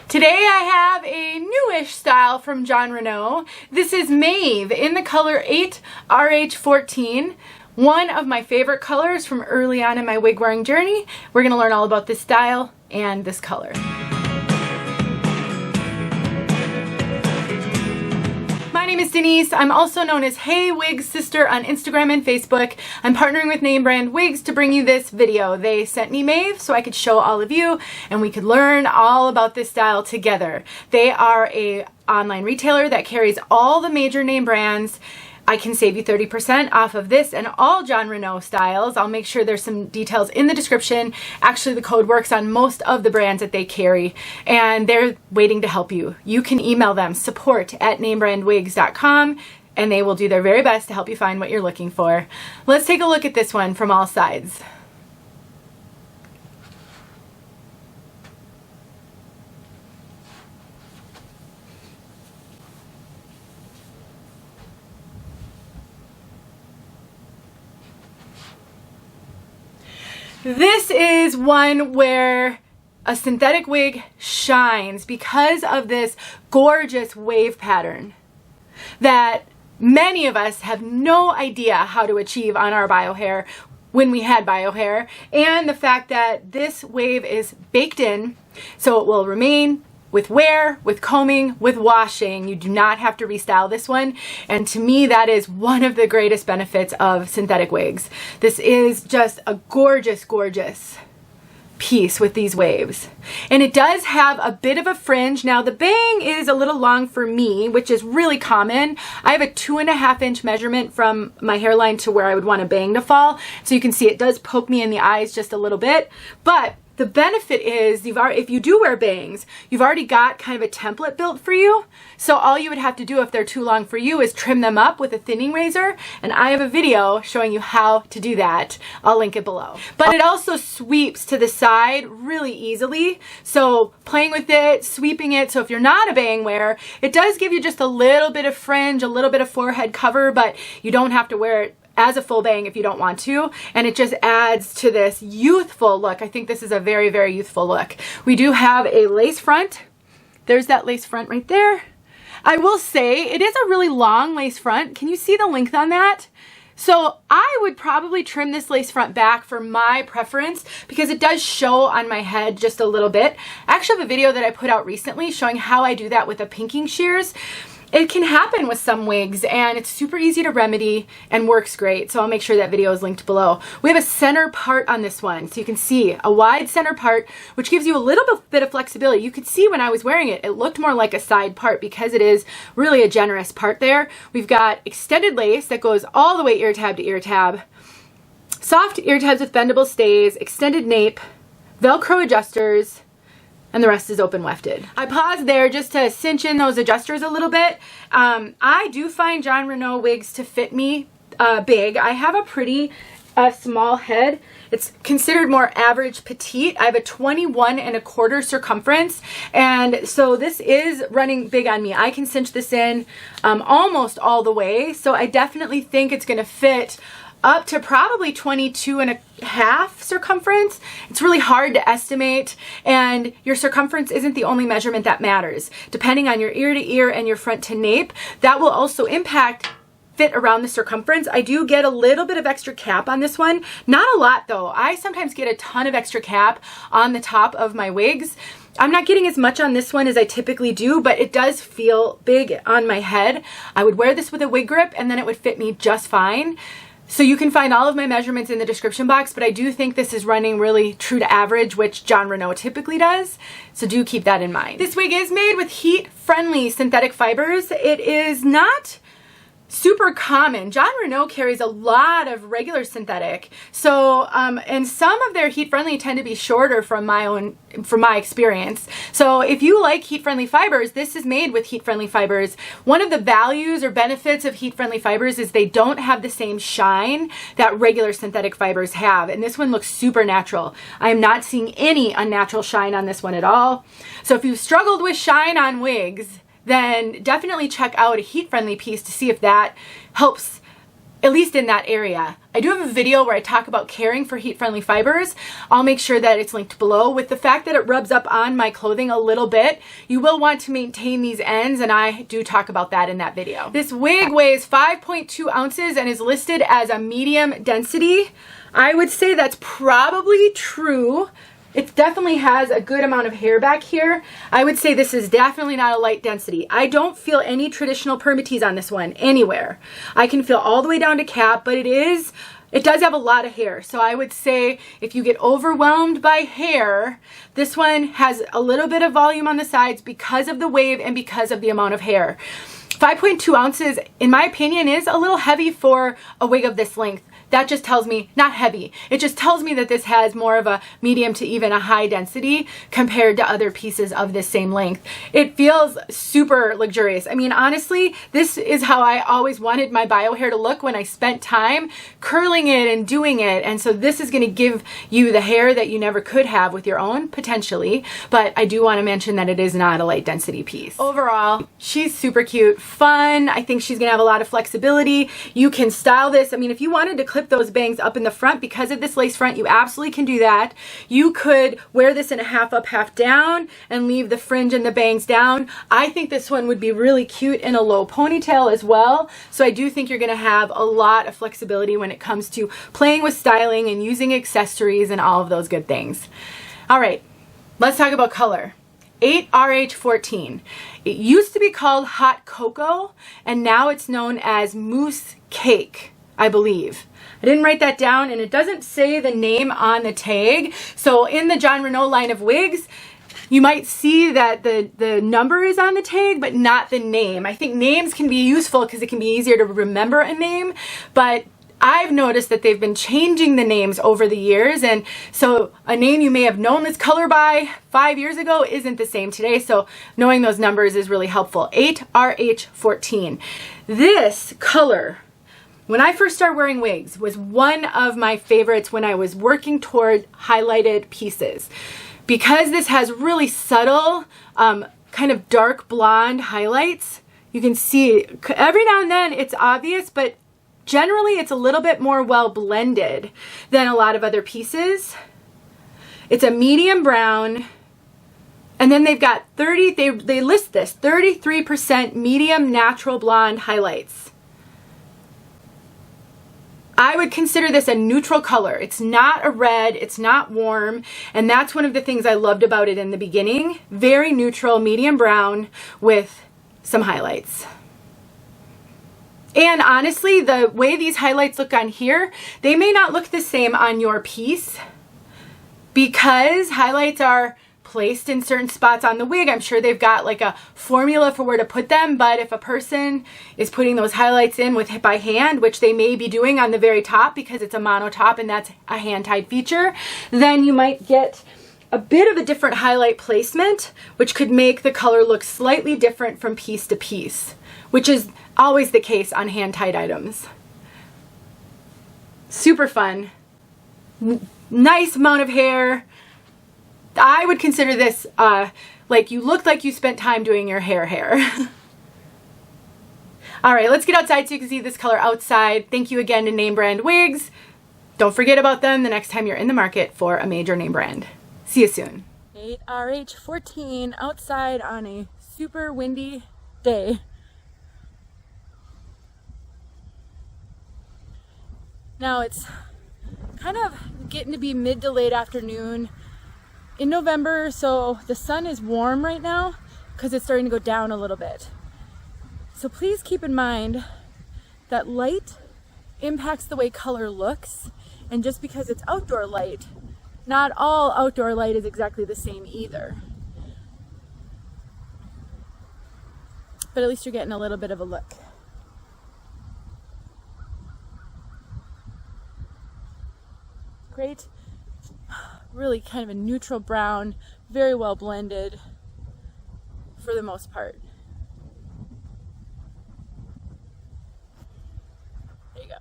Today I have a newish style from Renau. This is Maeve in the color 8RH14. One of my favorite colors from early on in my wig wearing journey. We're going to learn all about this style and this color. My name is Denise. I'm also known as Hey Wig Sister on Instagram and Facebook. I'm partnering with Name Brand Wigs to bring you this video. They sent me Maeve so I could show all of you and we could learn all about this style together. They are an online retailer that carries all the major name brands. I can save you 30% off of this and all Renau styles. I'll make sure there's some details in the description. Actually, the code works on most of the brands that they carry, and they're waiting to help you. You can email them support@namebrandwigs.com, and they will do their very best to help you find what you're looking for. Let's take a look at this one from all sides. This is one where a synthetic wig shines because of this gorgeous wave pattern that many of us have no idea how to achieve on our bio hair when we had bio hair, and the fact that this wave is baked in so it will remain with wear, with combing, with washing. You do not have to restyle this one, and to me that is one of the greatest benefits of synthetic wigs. This is just a gorgeous, gorgeous piece with these waves. And it does have a bit of a fringe. Now the bang is a little long for me, which is really common. I have a 2.5-inch measurement from my hairline to where I would want a bang to fall. So you can see it does poke me in the eyes just a little bit, but the benefit is if you do wear bangs, you've already got kind of a template built for you. So all you would have to do if they're too long for you is trim them up with a thinning razor. And I have a video showing you how to do that. I'll link it below. But it also sweeps to the side really easily. So playing with it, sweeping it. So if you're not a bang wearer, it does give you just a little bit of fringe, a little bit of forehead cover, but you don't have to wear it as a full bang if you don't want to, and it just adds to this youthful look. I think this is a very, very youthful look. We do have a lace front. There's that lace front right there. I will say it is a really long lace front. Can you see the length on that? So I would probably trim this lace front back for my preference because it does show on my head just a little bit. I actually have a video that I put out recently showing how I do that with a pinking shears. It can happen with some wigs and it's super easy to remedy and works great. So I'll make sure that video is linked below. We have a center part on this one. So you can see a wide center part, which gives you a little bit of flexibility. You could see when I was wearing it, it looked more like a side part because it is really a generous part there. We've got extended lace that goes all the way ear tab to ear tab. Soft ear tabs with bendable stays, extended nape, Velcro adjusters, and the rest is open wefted. I paused there just to cinch in those adjusters a little bit. I do find Renau wigs to fit me big. I have a pretty small head. It's considered more average petite. I have a 21¼ circumference, and so this is running big on me. I can cinch this in almost all the way, so I definitely think it's gonna fit up to probably 22½ circumference. It's really hard to estimate, and your circumference isn't the only measurement that matters. Depending on your ear to ear and your front to nape, that will also impact fit around the circumference. I do get a little bit of extra cap on this one. Not a lot though. I sometimes get a ton of extra cap on the top of my wigs. I'm not getting as much on this one as I typically do, but it does feel big on my head. I would wear this with a wig grip and then it would fit me just fine. So you can find all of my measurements in the description box, but I do think this is running really true to average, which Renau typically does. So do keep that in mind. This wig is made with heat-friendly synthetic fibers. It is not super common. Renau carries a lot of regular synthetic. So, and some of their heat-friendly tend to be shorter from my experience. So if you like heat-friendly fibers, this is made with heat-friendly fibers. One of the values or benefits of heat-friendly fibers is they don't have the same shine that regular synthetic fibers have. And this one looks super natural. I am not seeing any unnatural shine on this one at all. So if you've struggled with shine on wigs, then definitely check out a heat-friendly piece to see if that helps at least in that area. I do have a video where I talk about caring for heat-friendly fibers. I'll make sure that it's linked below. With the fact that it rubs up on my clothing a little bit, you will want to maintain these ends, and I do talk about that in that video. This wig weighs 5.2 ounces and is listed as a medium density. I would say that's probably true. It definitely has a good amount of hair back here. I would say this is definitely not a light density. I don't feel any traditional Permatease on this one anywhere. I can feel all the way down to cap, but it does have a lot of hair. So I would say if you get overwhelmed by hair, this one has a little bit of volume on the sides because of the wave and because of the amount of hair. 5.2 ounces, in my opinion, is a little heavy for a wig of this length. That just tells me, not heavy, it just tells me that this has more of a medium to even a high density compared to other pieces of this same length. It feels super luxurious. I mean, honestly, this is how I always wanted my bio hair to look when I spent time curling it and doing it. And so this is gonna give you the hair that you never could have with your own, potentially. But I do wanna mention that it is not a light density piece. Overall, she's super cute, fun. I think she's gonna have a lot of flexibility. You can style this. I mean, if you wanted to clip those bangs up in the front because of this lace front, you absolutely can do that. You could wear this in a half up, half down and leave the fringe and the bangs down. I think this one would be really cute in a low ponytail as well. So I do think you're gonna have a lot of flexibility when it comes to playing with styling and using accessories and all of those good things. All right, let's talk about color. 8RH14. It used to be called Hot Cocoa, and now it's known as Mousse Cake, I believe. I didn't write that down, and it doesn't say the name on the tag. So in the Jon Renau line of wigs, you might see that the number is on the tag, but not the name. I think names can be useful because it can be easier to remember a name, but I've noticed that they've been changing the names over the years, and so a name you may have known this color by 5 years ago isn't the same today, so knowing those numbers is really helpful. 8RH14. This color, when I first started wearing wigs, was one of my favorites when I was working toward highlighted pieces. Because this has really subtle, kind of dark blonde highlights, you can see every now and then it's obvious, but generally it's a little bit more well blended than a lot of other pieces. It's a medium brown, and then they've got they list this, 33% medium natural blonde highlights. I would consider this a neutral color. It's not a red, it's not warm, and that's one of the things I loved about it in the beginning. Very neutral, medium brown with some highlights. And honestly, the way these highlights look on here, they may not look the same on your piece because highlights are placed in certain spots on the wig. I'm sure they've got like a formula for where to put them, but if a person is putting those highlights in by hand, which they may be doing on the very top because it's a mono top and that's a hand-tied feature, then you might get a bit of a different highlight placement, which could make the color look slightly different from piece to piece, which is always the case on hand-tied items. Super fun. Nice amount of hair. I would consider this like you look like you spent time doing your hair. All right, let's get outside so you can see this color outside. Thank you again to Name Brand Wigs. Don't forget about them the next time you're in the market for a major name brand. See you soon. 8RH14 outside on a super windy day. Now it's kind of getting to be mid to late afternoon in November, so the sun is warm right now because it's starting to go down a little bit. So please keep in mind that light impacts the way color looks, and just because it's outdoor light, not all outdoor light is exactly the same either. But at least you're getting a little bit of a look. Great. Really kind of a neutral brown, very well blended for the most part. There you go.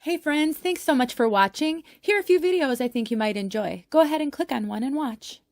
Hey friends, thanks so much for watching. Here are a few videos I think you might enjoy. Go ahead and click on one and watch.